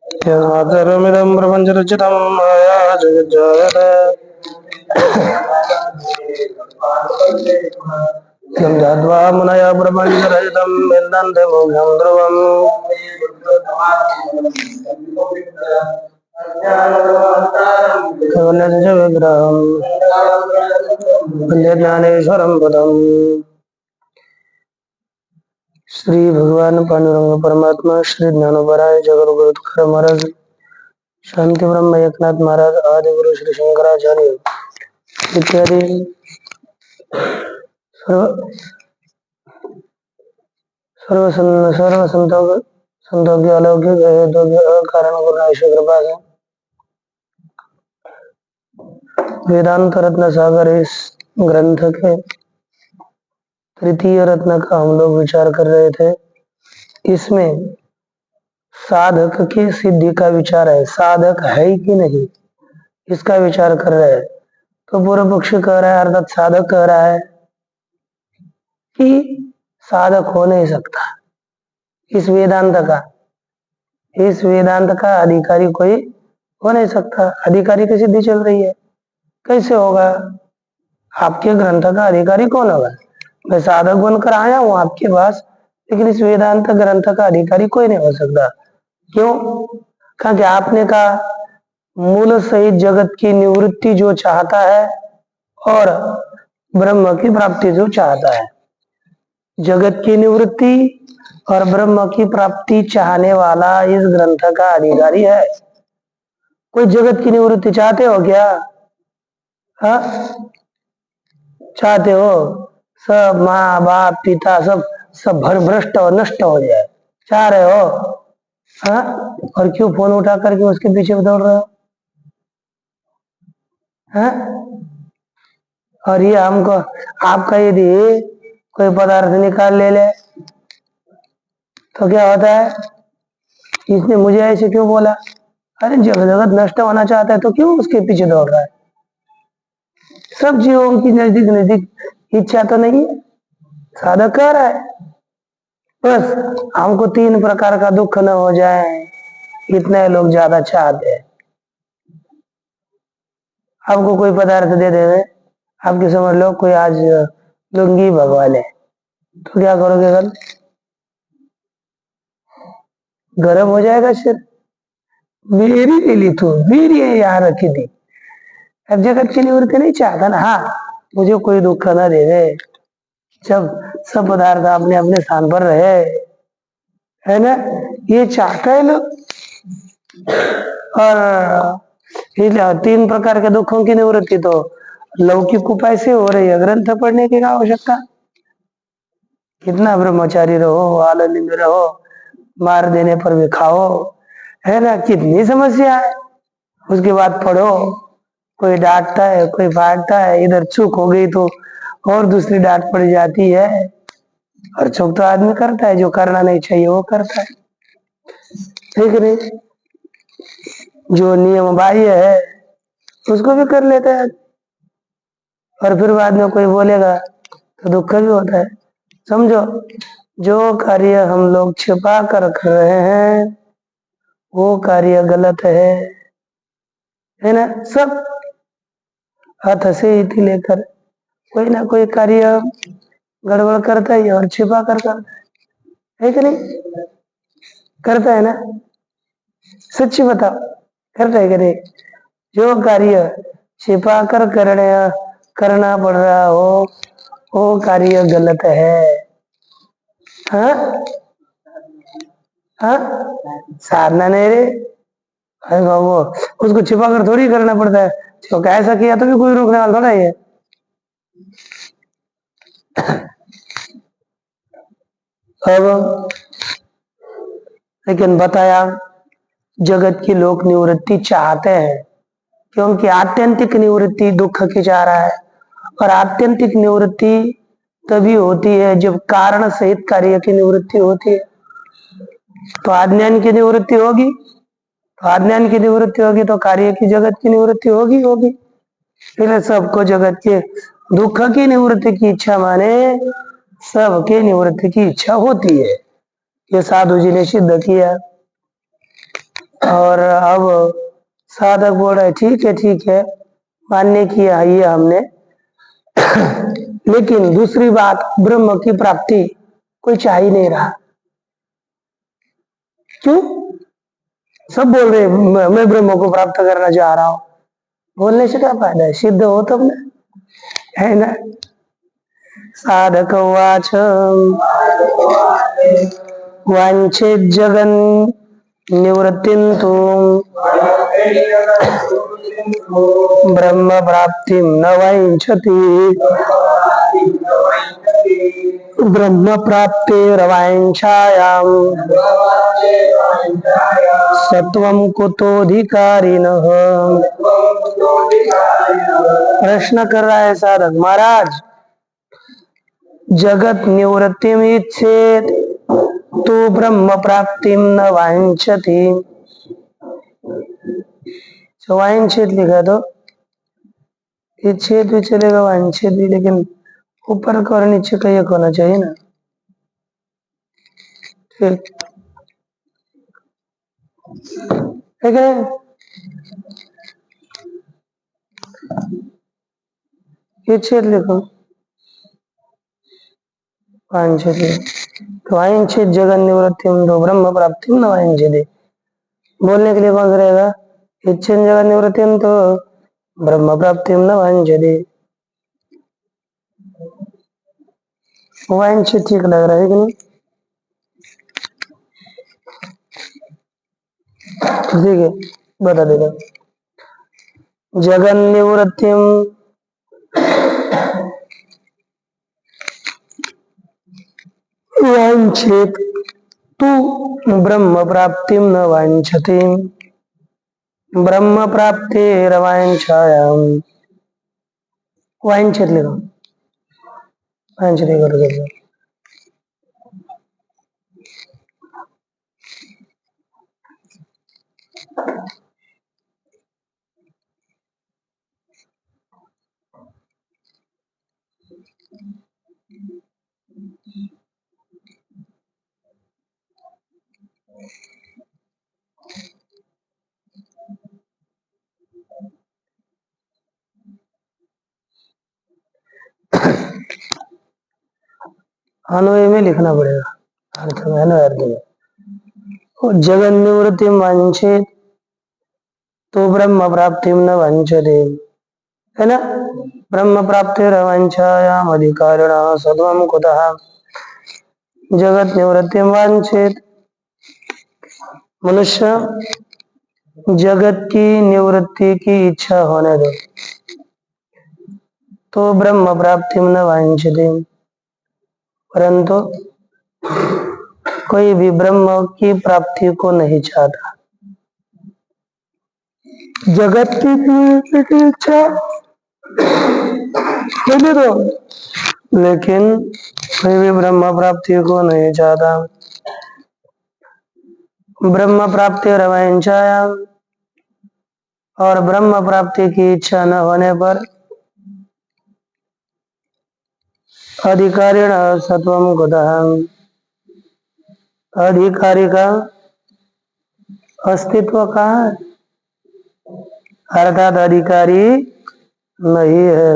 यन्मातरमिदं प्रपञ्चरचितं माया जगज्जायते यं जात्वा मुनया प्रपञ्चरहितं विन्दन्ति मोक्षं ध्रुवम् केवलञ्च विग्रहम् वन्दे ज्ञानेश्वरं पदम्। श्री भगवान पांडुरंग परमात्मा, श्री ज्ञानोबराय जगद्गुरु तुकाराम महाराज, शांति ब्रह्म एकनाथ महाराज, आदि गुरु श्री शंकराचार्य इत्यादि सर्व संतों के अलौकिक हेतु के कारण गुरुनाश कृपा से वेदांत रत्न सागर इस ग्रंथ के तृतीय रत्न का हम लोग विचार कर रहे थे। इसमें साधक की सिद्धि का विचार है, साधक है कि नहीं इसका विचार कर रहे हैं। तो पूर्व पक्ष कह रहा है, अर्थात साधक कह रहा है कि साधक हो नहीं सकता। इस वेदांत का अधिकारी कोई हो नहीं सकता। अधिकारी की सिद्धि चल रही है, कैसे होगा? आपके ग्रंथ का अधिकारी कौन होगा? मैं साधक बनकर आया हूं आपके पास, लेकिन इस वेदांत ग्रंथ का अधिकारी कोई नहीं हो सकता। क्यों? कहा कि आपने कहा मूल सहित जगत की निवृत्ति जो चाहता है और ब्रह्म की प्राप्ति जो चाहता है, जगत की निवृत्ति और ब्रह्म की प्राप्ति चाहने वाला इस ग्रंथ का अधिकारी है। कोई जगत की निवृत्ति चाहते हो क्या? हा? चाहते हो सब माँ बाप पिता सब भ्रष्ट और नष्ट हो जाए, चाह रहे हो? हा? और क्यों फोन उठा करके उसके पीछे दौड़ रहे हो? हा? और ये हमको आपका यदि कोई पदार्थ निकाल ले तो क्या होता है? इसने मुझे ऐसे क्यों बोला? अरे जब जगत नष्ट होना चाहता है तो क्यों उसके पीछे दौड़ रहा है? सब जीवों की नजदीक नजदीक इच्छा तो नहीं है। साधक कह रहा है बस हमको 3 प्रकार का दुख न हो जाए, इतने लोग ज्यादा चाहते हैं। आपको कोई पदार्थ दे देवे, आपकी समझ लो कोई आज लुंगी भगवा ले, तो क्या करोगे? कल गर्म हो जाएगा सिर। मेरी ले ली तू, मेरी यहाँ रखी थी। अब जगत की निवृत्ति नहीं चाहता ना। हाँ, मुझे कोई दुख न दे दे, जब सब पदार्थ अपने अपने स्थान पर रहे, है ना, ये चाहता है लोग। और 3 प्रकार के दुखों की निवृत्ति तो लौकिक उपाय से हो रही है, ग्रंथ पढ़ने की आवश्यकता। कितना ब्रह्मचारी रहो, आनंद में रहो, मार देने पर भी खाओ, है ना, कितनी समस्या है। उसके बाद पढ़ो, कोई डांटता है, कोई बांटता है, इधर चूक हो गई तो और दूसरी डांट पड़ जाती है। और चूक तो आदमी करता है, जो करना नहीं चाहिए वो करता है, ठीक नहीं? जो नियम बाह्य है उसको भी कर लेता है, और फिर बाद में कोई बोलेगा तो दुख भी होता है। समझो, जो कार्य हम लोग छिपा कर रहे हैं वो कार्य गलत है ना। सब हाथ से इति लेकर कोई ना कोई कार्य गड़बड़ करता है और छिपा कर करता है कि नहीं? करता है ना? सच्ची बताओ, करता है कि नहीं? जो कार्य छिपा कर करना पड़ रहा हो वो कार्य गलत है। हाँ हाँ, साधना नहीं रे। अरे बाबू, उसको छिपा कर थोड़ी करना पड़ता है, तो ऐसा किया तो भी कोई रोकने वाला थोड़ा ही है। अब लेकिन बताया जगत की लोक निवृत्ति चाहते हैं, क्योंकि आत्यंतिक निवृत्ति दुख की चाह रहा है। और आत्यंतिक निवृत्ति तभी होती है जब कारण सहित कार्य की निवृत्ति होती है। तो अज्ञान की निवृत्ति होगी, तो कार्य की जगत की निवृत्ति होगी। इसलिए सबको जगत के दुख की निवृत्ति की इच्छा माने सबके निवृत्ति की इच्छा होती है। ये साधु जी ने सिद्ध किया। और अब साधक बोल रहे ठीक है मान्य किया ये हमने, लेकिन दूसरी बात ब्रह्म की प्राप्ति कोई चाह ही नहीं रहा। क्यों? सब बोल रहे मैं ब्रह्म को प्राप्त करना चाह रहा हूं। बोलने से क्या फायदा है, सिद्ध हो तब ना, है ना। साधक उवाच वांछेद जगन निवृत्तिं तु ब्रह्म प्राप्तिं न वांछति ब्रह्म प्राप्तेरवांछायां सत्वं कुतोधिकारिणः। प्रश्न कर रहा है साधक, महाराज जगत निवृत्तिम इच्छेत तो ब्रह्म प्राप्तिम न वांछति। वांछित लिखा तो इच्छेत भी चलेगा, वांछित भी, लेकिन ऊपर का और नीचे का एक होना चाहिए ना। ठीक है क्या? इच्छेत लिखो, वांछित तो वांछित जगन निवृत्तिम तो ब्रह्म प्राप्तिम न वांछति। बोलने के लिए कौन सा रहेगा? इच्छन जगन निवृत्तिम तो ब्रह्म प्राप्तिम न वांछति। वांछित ठीक लग रहा है कि नहीं? ठीक है, बता देगा। जगन निवृत्तिम वांछेत तू ब्रह्म प्राप्तिम न वांछति ब्रह्म प्राप्तिरवांछायां। वांछित लिखो, वांछित करो। अन्वय में लिखना पड़ेगा, अर्थ में, अन्वय अर्थ में। जगन निवृत्ति वांछेत तो ब्रह्म प्राप्ति न वांछते, है ना। ब्रह्म प्राप्ति वांछायाम अधिकारिण सत्वम कुतः। जगत निवृत्ति वांछेत, मनुष्य जगत की निवृत्ति की इच्छा होने दो तो ब्रह्म प्राप्ति न वांछते, परंतु कोई भी ब्रह्म की प्राप्ति को नहीं चाहता। जगत की इच्छा होने दो, लेकिन कोई भी ब्रह्म प्राप्ति को नहीं चाहता। ब्रह्म प्राप्ति रवांछायाम, और ब्रह्म प्राप्ति की इच्छा न होने पर अधिकारिण सत्वम कुतः। अधिकारी का अस्तित्व कहाँ है, अर्थात अधिकारी नहीं है।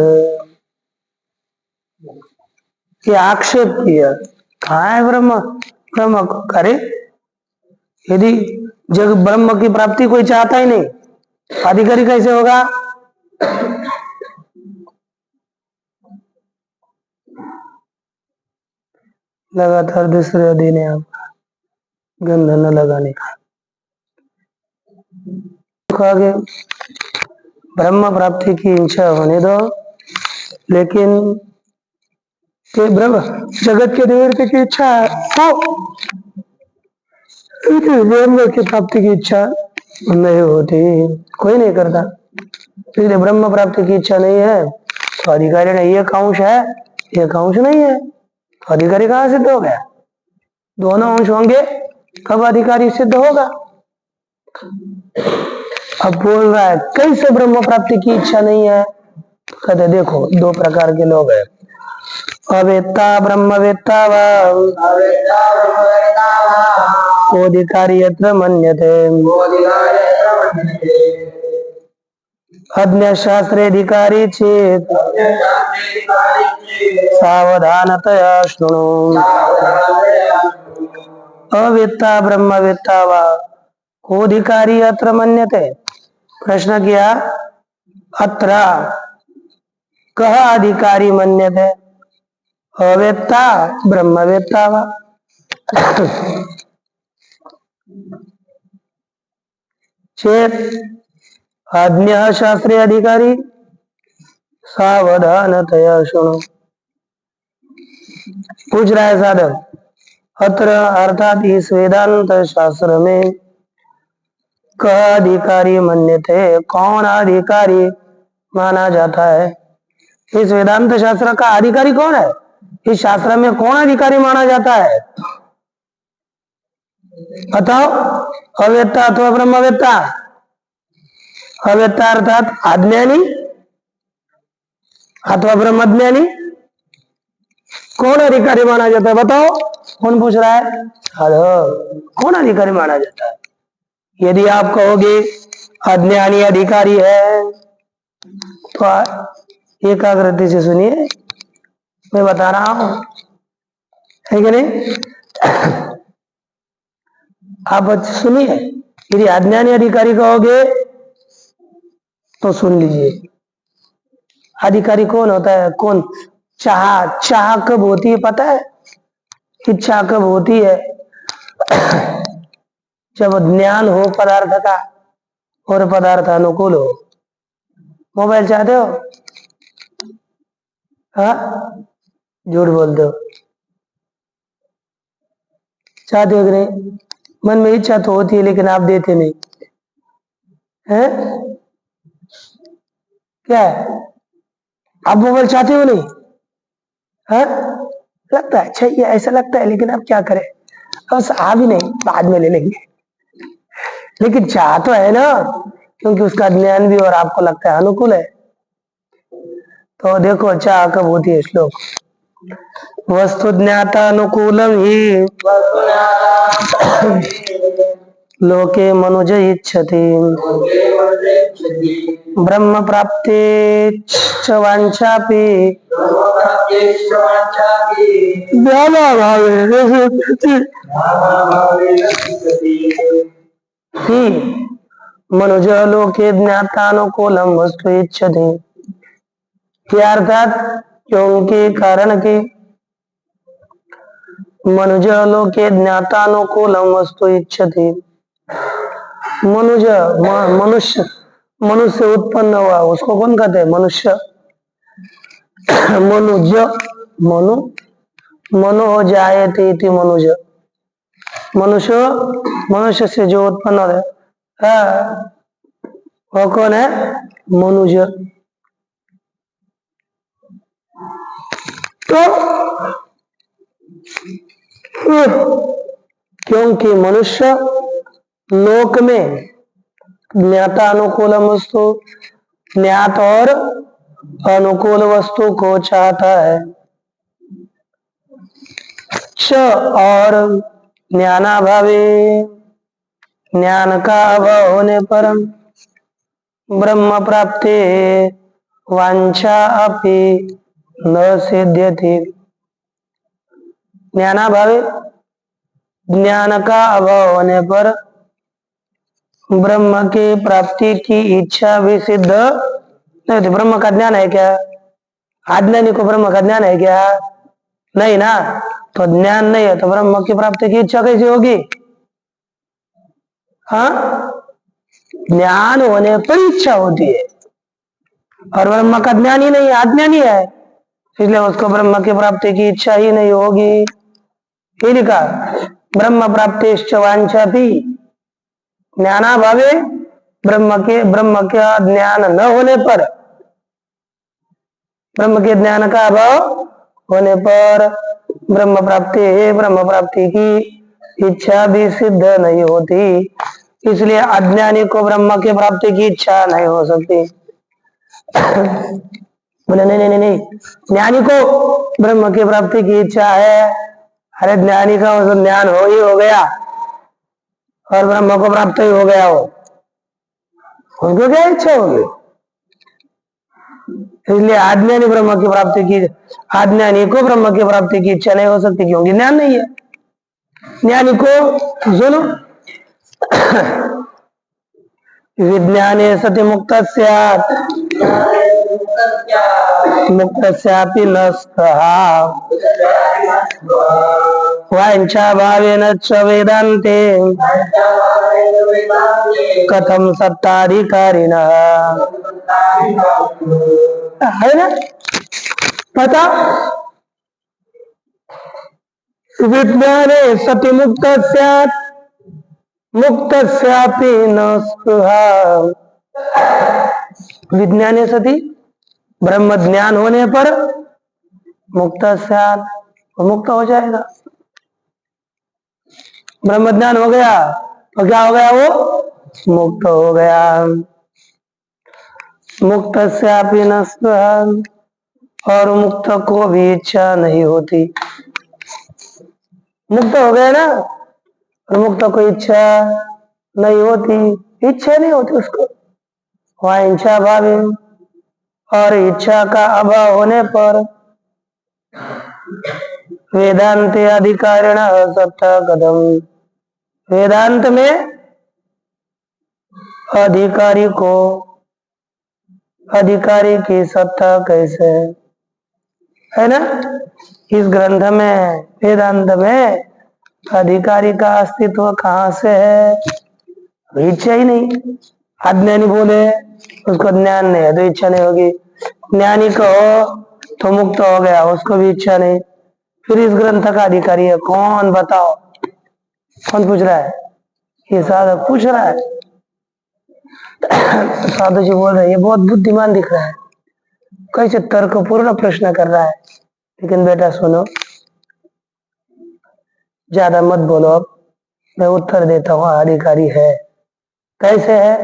ये आक्षेप किया, कहाँ है ब्रह्म? ब्रह्म को करे, यदि जग ब्रह्म की प्राप्ति कोई चाहता ही नहीं, अधिकारी कैसे होगा? लगातार दूसरे दिन है आपका गंध न लगाने का। आगे ब्रह्म प्राप्ति की इच्छा होने दो, लेकिन ब्रह्म जगत के निवृत्ति की इच्छा हो, ब्रह्म की प्राप्ति की इच्छा नहीं होती, कोई नहीं करता। इसलिए ब्रह्म प्राप्ति की इच्छा नहीं है तो अधिकारी ने ये अंश है, ये अंश नहीं है, तो अधिकारी कहाँ सिद्ध हो गया? दोनों अंश होंगे तब अधिकारी सिद्ध होगा। अब बोल रहा है कैसे ब्रह्म प्राप्ति की इच्छा नहीं है? कहते देखो, दो प्रकार के लोग हैं। अवेत्ता ब्रह्मवेत्ता वा कोऽधिकारी यत्र मन्यते अज्ञशास्त्रेऽधिकारी चेत् सावधानतया शृणु। अवेत्ता ब्रह्मवेत्ता वा कोऽधिकारी यत्र मन्यते। प्रश्न किया, अत्र कः अधिकारी मन्यते? अवेत्ता ब्रह्मवेत्ता वा। चेत अज्ञः शास्त्रे अधिकारी सावधानतया शृणु। पूछ रहा है साधक, अत्र अर्थात इस वेदांत शास्त्र में कः अधिकारी मन्यते, कौन अधिकारी माना जाता है? इस वेदांत शास्त्र का अधिकारी कौन है? इस शास्त्र में कौन अधिकारी माना जाता है? बताओ। अवेत्ता अथवा ब्रह्मवेत्ता? अवेत्ता अर्थात अज्ञानी अथवा ब्रह्मज्ञानी, कौन अधिकारी माना जाता है? बताओ। कौन पूछ रहा है? हेलो, कौन अधिकारी माना जाता है? यदि आप कहोगे अज्ञानी अधिकारी है तो एकाग्रता से सुनिए, मैं बता रहा हूं, है कि नहीं? आप सुनिए, यदि अज्ञानी अधिकारी कहोगे तो सुन लीजिए। अधिकारी कौन होता है? कौन? चाह कब होती है पता है? इच्छा कब होती है? जब ज्ञान हो पदार्थ का और पदार्थ अनुकूल हो। मोबाइल चाहते हो? हाँ, झूठ बोलते हो। चाहते हो कि नहीं? मन में इच्छा तो होती है लेकिन आप देते नहीं है। क्या है? आप मोबाइल चाहते हो नहीं? हाँ, लगता है, अच्छा ये ऐसा लगता है, लेकिन आप क्या करें, बस आ भी नहीं, बाद में ले लेंगे। लेकिन चाह तो है ना, क्योंकि उसका ज्ञान भी और आपको लगता है अनुकूल है। तो देखो चाह कब होती है। श्लोक, वस्तु ज्ञाता अनुकूलम ही लोके मनुज इच्छति ब्रह्म प्राप्ते च वांछापि मनुज लोके ज्ञातानुकूलम वस्तु इच्छति। क्या अर्थात? क्योंकि कारण के मनुज लोके ज्ञातानुकूलम वस्तु इच्छति। मनुज मनुष्य, मनुष्य उत्पन्न हुआ उसको कौन कहते हैं? मनुष्य। मनुज, मनु मनु हो जाए थे मनुज, मनुष्य, मनुष्य से जो उत्पन्न होता है वो कौन है? मनुज। तो क्योंकि मनुष्य लोक में ज्ञाता अनुकूल वस्तु, ज्ञात और अनुकूल वस्तु को चाहता है। च और ज्ञानाभावे, ज्ञान का अभाव होने पर ब्रह्म प्राप्ति वांछा अपि न सिद्ध्यति। ज्ञानाभावे, ज्ञान का अभाव होने पर ब्रह्म की प्राप्ति की इच्छा भी सिद्ध नहीं होती। ब्रह्म का ज्ञान है क्या? अज्ञानी को ब्रह्म का ज्ञान है क्या? नहीं ना। तो ज्ञान नहीं है तो ब्रह्म की प्राप्ति की इच्छा कैसे होगी? हाँ, ज्ञान होने पर इच्छा होती है, और ब्रह्म का ज्ञान ही नहीं है, अज्ञानी है, इसलिए उसको ब्रह्म की प्राप्ति की इच्छा ही नहीं होगी। ये लिखा, ब्रह्म प्राप्ति वांछा भी ज्ञानाभावे, ब्रह्म का ज्ञान न होने पर, ब्रह्म के ज्ञान का अभाव होने पर ब्रह्म प्राप्ति की इच्छा भी सिद्ध नहीं होती। इसलिए अज्ञानी को ब्रह्म की प्राप्ति की इच्छा नहीं हो सकती। बोले नहीं नहीं नहीं नहीं, ज्ञानी को ब्रह्म की प्राप्ति की इच्छा है। अरे ज्ञानी का मतलब ज्ञान हो ही हो गया और ब्रह्म को प्राप्त ही हो गया हो, उनको क्या इच्छा होगी? इसलिए आज्ञानी ब्रह्म की प्राप्ति की, आज्ञानी को ब्रह्म की प्राप्ति की इच्छा नहीं हो सकती क्योंकि ज्ञान नहीं है। ज्ञानी को सुनो, विज्ञाने सति मुक्त मुक्तस्यापि न स्पृहा वाञ्छा भावेन च वेदान्ते कथम सत्ताधिकारिणः। है ना पता? विज्ञाने सति मुक्त मुक्तस्यापि न स्पृहा। विज्ञाने सति ब्रह्म ज्ञान होने पर मुक्त मुक्त हो जाएगा। ब्रह्म ज्ञान हो गया तो क्या हो गया? वो मुक्त हो गया। मुक्त से न स्पृहा, और मुक्त को भी इच्छा नहीं होती। मुक्त हो गया ना, और मुक्त को इच्छा नहीं होती, इच्छा नहीं होती उसको। वहां इच्छा भावी, और इच्छा का अभाव होने पर वेदांत अधिकारिण सत्ता कदम। वेदांत में अधिकारी को, अधिकारी की सत्ता कैसे है ना? इस ग्रंथ में, वेदांत में अधिकारी का अस्तित्व कहाँ से है? इच्छा ही नहीं। अज्ञानी बोले उसको ज्ञान नहीं है तो इच्छा नहीं होगी, ज्ञानी कहो तो मुक्त हो गया उसको भी इच्छा नहीं। फिर इस ग्रंथ का अधिकारी है कौन? बताओ, कौन पूछ रहा है? ये साधक पूछ रहा है। साधु जी बोल रहे हैं ये बहुत बुद्धिमान दिख रहा है, कैसे तर्कपूर्ण प्रश्न कर रहा है। लेकिन बेटा सुनो, ज्यादा मत बोलो, अब मैं उत्तर देता हूँ। अधिकारी है कैसे है?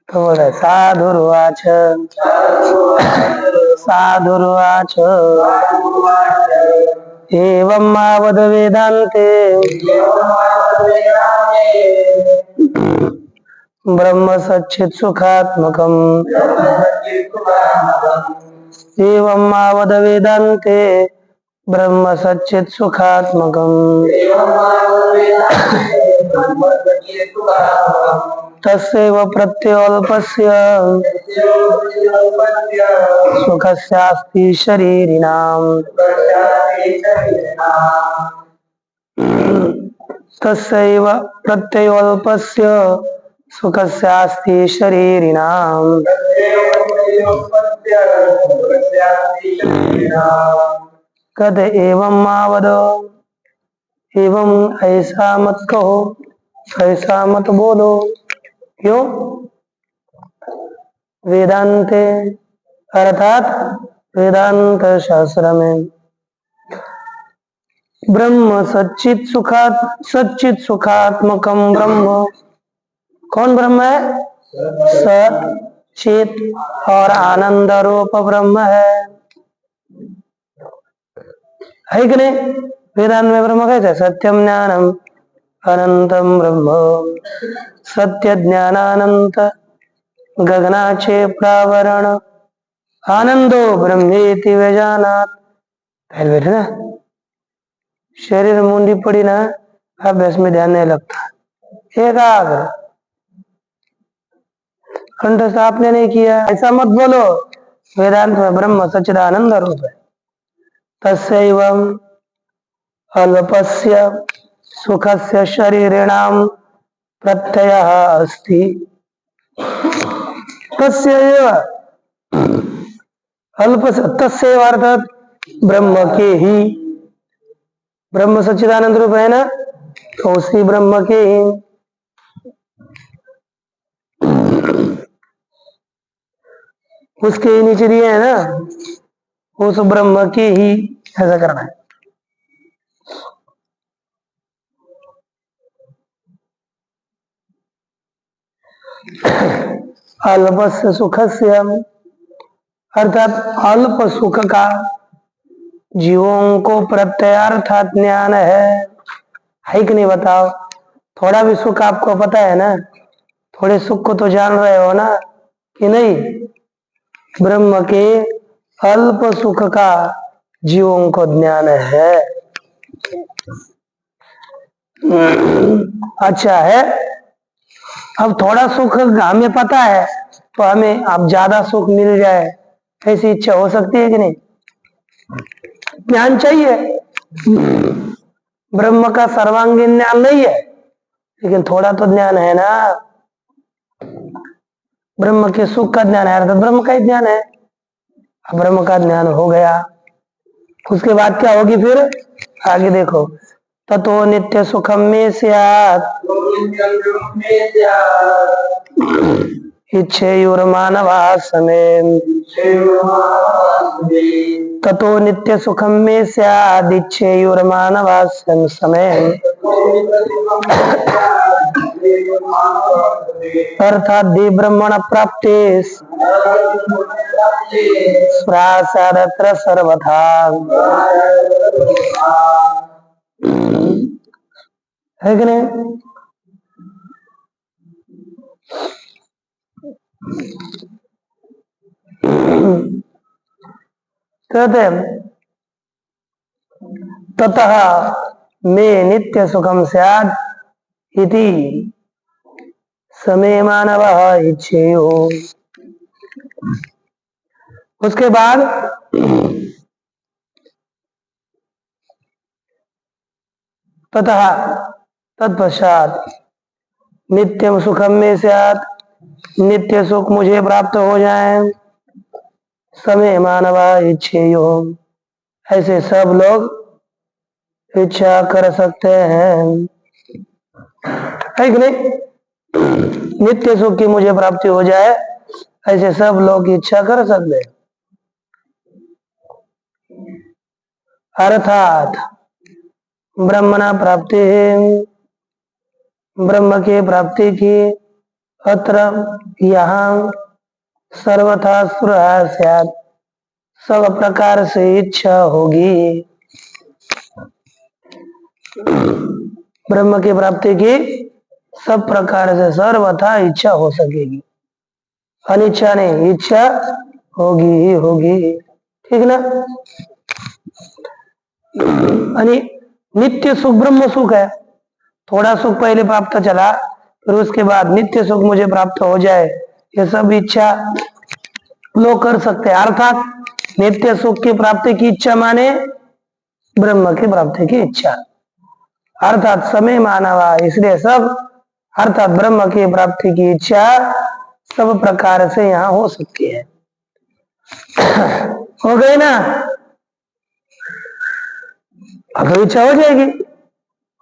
तो बोल रहे साधुर्वाच साधुर्वाच एवं मावद वेदांते ब्रह्म सच्चित् सुखात्मकम् एवं मावद वेदांते ब्रह्म सच्चित् सुखात्मकम् तस्यैव प्रत्ययोल्पस्य सुखस्यास्ति शरीरिणाम्। तस्यैव प्रत्ययोल्पस्य सुखस्यास्ति शरीरिणाम्। कद एवं मावद, एवं ऐसा मत कहो, ऐसा मत बोलो। क्यों? वेदांते अर्थात वेदांत शास्त्र में ब्रह्म सच्चित सुखात्मकम ब्रह्म, कौन ब्रह्म है? सत चित और आनंद रूप ब्रह्म है कि नहीं? वेदांत में ब्रह्म कैसे? सत्यम ज्ञानम अनंतम ब्रह्म, सत्य ज्ञानानंत गगनाचे प्रावरण आनंदो ब्रह्मेति वेजानात। पहले बैठे ना, शरीर मुंडी पड़ी ना, अभ्यास में ध्यान नहीं लगता, एकाग्र। कंठस्थ आपने नहीं किया, ऐसा मत बोलो। वेदांत में ब्रह्म सच्चिदानंद रूप है। तस्यैव अल्पस्य सुखस्य शरीरिणाम प्रत्ययः अस्ति। तस्यैव अल्प, तस्यैव अर्थात ब्रह्म के ही, ब्रह्म सच्चिदानंद रूप है ना, तो उसी ब्रह्म के ही उसके ही नीचे दिए है ना, उस ब्रह्म के ही ऐसा करना है। अल्पस्य सुखस्य, अर्थात अल्प सुख का जीवों को प्रत्ययार्थात ज्ञान है कि नहीं बताओ? थोड़ा भी सुख आपको पता है ना? थोड़े सुख को तो जान रहे हो ना कि नहीं? ब्रह्म के अल्प सुख का जीवों को ज्ञान है। अच्छा है। अब थोड़ा सुख हमें पता है तो हमें अब ज्यादा सुख मिल जाए ऐसी इच्छा हो सकती है कि नहीं? ज्ञान चाहिए। ब्रह्म का सर्वांगीण ज्ञान नहीं है लेकिन थोड़ा तो ज्ञान है ना। ब्रह्म के सुख का ज्ञान है तो ब्रह्म का ही ज्ञान है। अब ब्रह्म का ज्ञान हो गया, उसके बाद क्या होगी फिर? आगे देखो, ततो नित्य सुखम में स्यात् इच्छेयुर्मानवा समे। ततो नित्य सुखम में स्यात् इच्छेयुर्मानवा समे। अर्थात दे ब्रह्मण प्राप्ते स्प्रासादत्र सर्वथा। है कि नहीं? कहते हैं ततः में नित्य सुखम स्यात् इति समे मानवः इच्छेयो। उसके बाद ततः तत्पश्चात नित्यम सुखम में स्यात्, नित्य सुख मुझे प्राप्त हो जाए। समय मानवा इच्छेयो, ऐसे सब लोग इच्छा कर सकते हैं। है कि नहीं? नित्य सुख की मुझे प्राप्ति हो जाए ऐसे सब लोग इच्छा कर सकते हैं। अर्थात ब्रह्मणा प्राप्ति है, ब्रह्म के प्राप्ति की अत्र यहाँ सर्वथा स्पृहा स्यात्, सब प्रकार से इच्छा होगी। ब्रह्म की प्राप्ति की सब प्रकार से सर्वथा इच्छा हो सकेगी, अनिच्छा नहीं, इच्छा होगी ही होगी। ठीक ना? नित्य सुख ब्रह्म सुख है। थोड़ा सुख पहले प्राप्त चला, फिर उसके बाद नित्य सुख मुझे प्राप्त हो जाए, ये सब इच्छा लोग कर सकते हैं। अर्थात नित्य सुख की प्राप्ति की इच्छा माने ब्रह्म की प्राप्ति की इच्छा, अर्थात समय मानवा, इसलिए सब, अर्थात ब्रह्म की प्राप्ति की इच्छा सब प्रकार से यहाँ हो सकती है। हो गई ना? अब इच्छा हो जाएगी।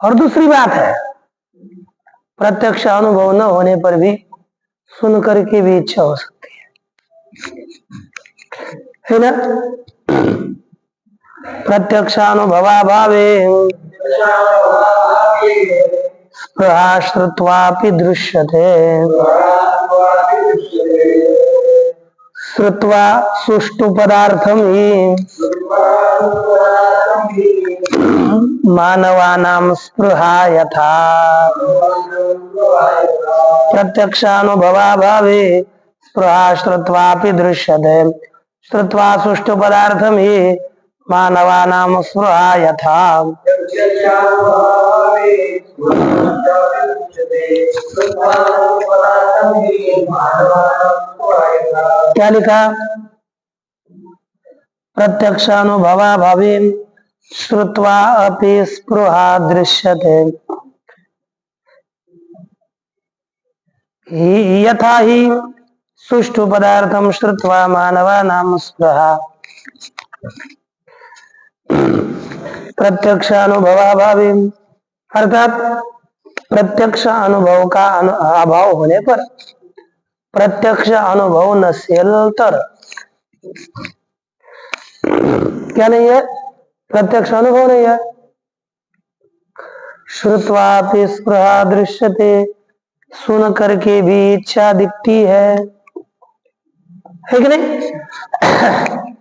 और दूसरी बात है, प्रत्यक्ष अनुभव न होने पर भी सुन करके भी इच्छा हो सकती है ना? प्रत्यक्षानुभवाभावे स्पृहा श्रुत्वापि दृश्यते। श्रुत्वा सुष्टु पदार्थम ही मानवानां स्पृहा यथा। प्रत्यक्षानुभवाभावे स्पृहा श्रुत्वापि दृश्यते। श्रुत्वा सुष्टु पदार्थम ही मानवानां स्पृहा यथा। क्या लिखा? प्रत्यक्षानुभवाभावे श्रुत्वा अपि स्पृहा दृश्यते यथा ही सुष्टु पदार्थम श्रुत्वा मानवानां स्पृहा। प्रत्यक्ष अनुभवाभावे, अर्थात प्रत्यक्ष अनुभव का अभाव होने पर, प्रत्यक्ष अनुभव नसेल तर क्या नहीं है? प्रत्यक्ष अनुभव नहीं है। श्रुत्वापि स्पृहा दृश्यते, सुन करके भी इच्छा दिखती है कि नहीं?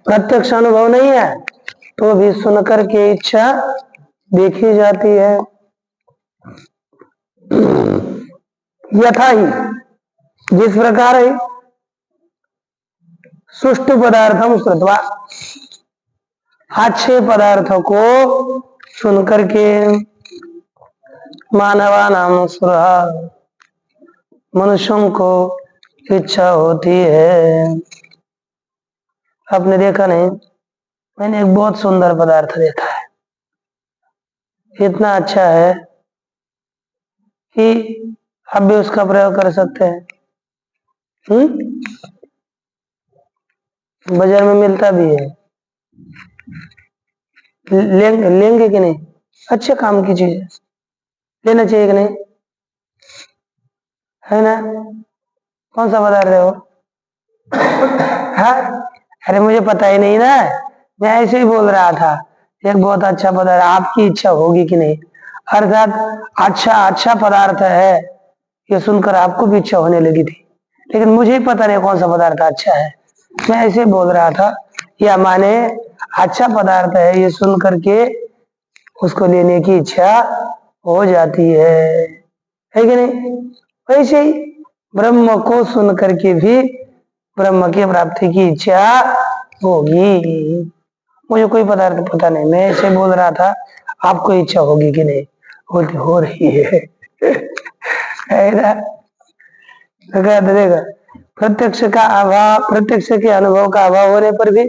प्रत्यक्ष अनुभव नहीं है तो भी सुनकर के इच्छा देखी जाती है। यथा ही, जिस प्रकार है सुष्टु पदार्थम श्रुत्वा, अच्छे पदार्थों को सुनकर के मानवानां स्पृहा, मनुष्यों को इच्छा होती है। आपने देखा नहीं, मैंने एक बहुत सुंदर पदार्थ देखा है, इतना अच्छा है कि आप भी उसका प्रयोग कर सकते हैं। बाजार में मिलता भी है, लेंगे कि नहीं? अच्छे काम की चीज है, लेना चाहिए कि नहीं? है ना? कौन सा पदार्थ है वो? हाँ, अरे मुझे पता ही नहीं ना, मैं ऐसे ही बोल रहा था। एक बहुत अच्छा पदार्थ, आपकी इच्छा होगी कि नहीं? अर्थात अच्छा पदार्थ है, ये सुनकर आपको भी इच्छा होने लगी थी, लेकिन मुझे ही पता नहीं कौन सा पदार्थ अच्छा है। मैं ऐसे बोल रहा था, या माने अच्छा पदार्थ है, ये सुन करके उसको लेने की इच्छा हो जाती है कि नहीं? वैसे ही ब्रह्म को सुन करके भी ब्रह्म की प्राप्ति की इच्छा होगी। मुझे कोई पदार्थ पता नहीं, मैं ऐसे बोल रहा था, आपको इच्छा होगी कि नहीं? बोलती हो रही है ना? देखा, प्रत्यक्ष का अभाव, प्रत्यक्ष के अनुभव का अभाव होने पर भी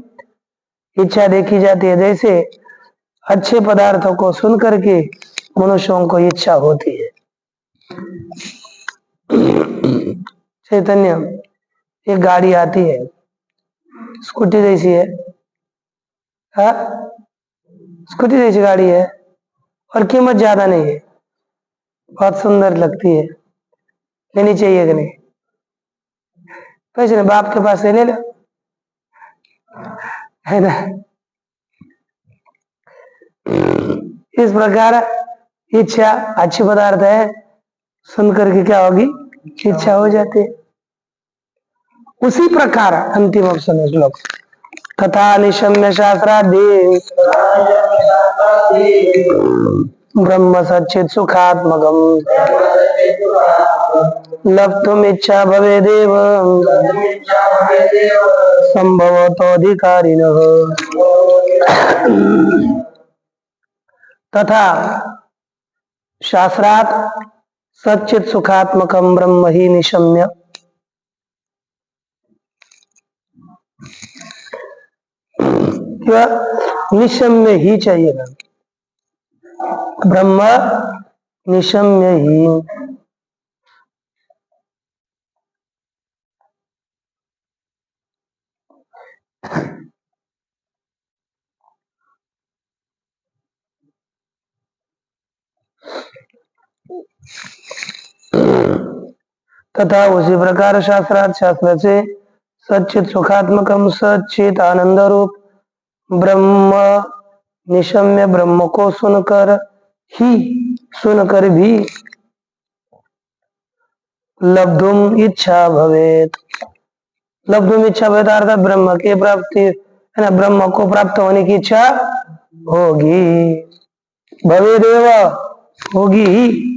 इच्छा देखी जाती है। जैसे अच्छे पदार्थों को सुन करके मनुष्यों को इच्छा होती है। चैतन्य, एक गाड़ी आती है, स्कूटी जैसी है, हाँ, स्कूटी जैसी गाड़ी है और कीमत ज्यादा नहीं है, बहुत सुंदर लगती है, लेनी चाहिए कि नहीं? पैसे नहीं, बाप के पास से ले लो, है ना? इस प्रकार इच्छा अच्छी पदार्थ है, सुन करके क्या होगी? इच्छा हो जाती है। उसी प्रकार अंतिम ऑप्शन श्लोक, तथा निशम्य शास्त्रादि ब्रह्म सच्चित सुखात्मकम लब्धुम इच्छा भवेदेव संभवतोधिकारिणः। तथा शास्त्रात् सच्चित सुखात्मकम ब्रह्म ही निशम्य, निशम्य ही चाहिए ना, ब्रह्म निशम्य ही। तथा उसी प्रकार शास्त्रार्थ, शास्त्र से सच्चित सुखात्मकम सच्चित आनंद रूप ब्रह्म निशम्य ब्रह्म को सुनकर भी लब्धुम इच्छा भवेत, लब्धुम इच्छा भवेत अर्थात ब्रह्म की प्राप्ति है ना, ब्रह्म को प्राप्त होने की इच्छा होगी, भवेदेव होगी ही।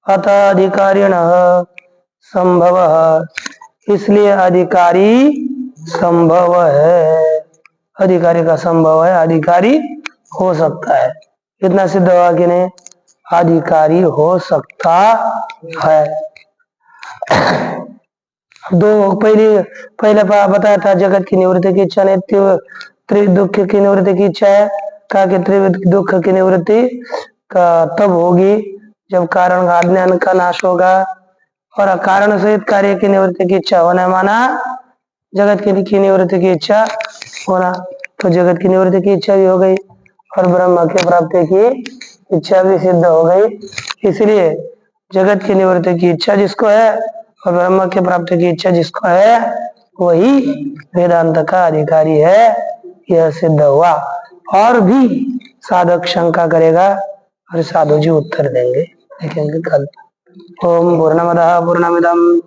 अतः अधिकारिण संभव, इसलिए अधिकारी संभव है, अधिकारी का संभव है, अधिकारी हो सकता है। इतना सिद्ध हुआ कि नहीं? अधिकारी हो सकता है। पहले बताया था जगत की निवृत्ति की इच्छा नहीं, त्रिदुख की निवृत्ति की इच्छा है। कहा कि त्रिदुख की निवृत्ति का तब होगी जब कारण का अज्ञान का नाश होगा, और कारण सहित कार्य की निवृत्ति की इच्छा होना माना जगत की निवृत्ति की इच्छा होना। तो जगत की निवृत्ति की इच्छा भी हो गई और ब्रह्म की प्राप्ति की इच्छा भी सिद्ध हो गई। इसलिए जगत की निवृत्ति की इच्छा जिसको है और ब्रह्म की प्राप्ति की इच्छा जिसको है, वही वेदांत का अधिकारी है, यह सिद्ध हुआ। और भी साधक शंका करेगा और साधु जी उत्तर देंगे, देखेंगे कल। ओम पूर्णमदः पूर्णमिदं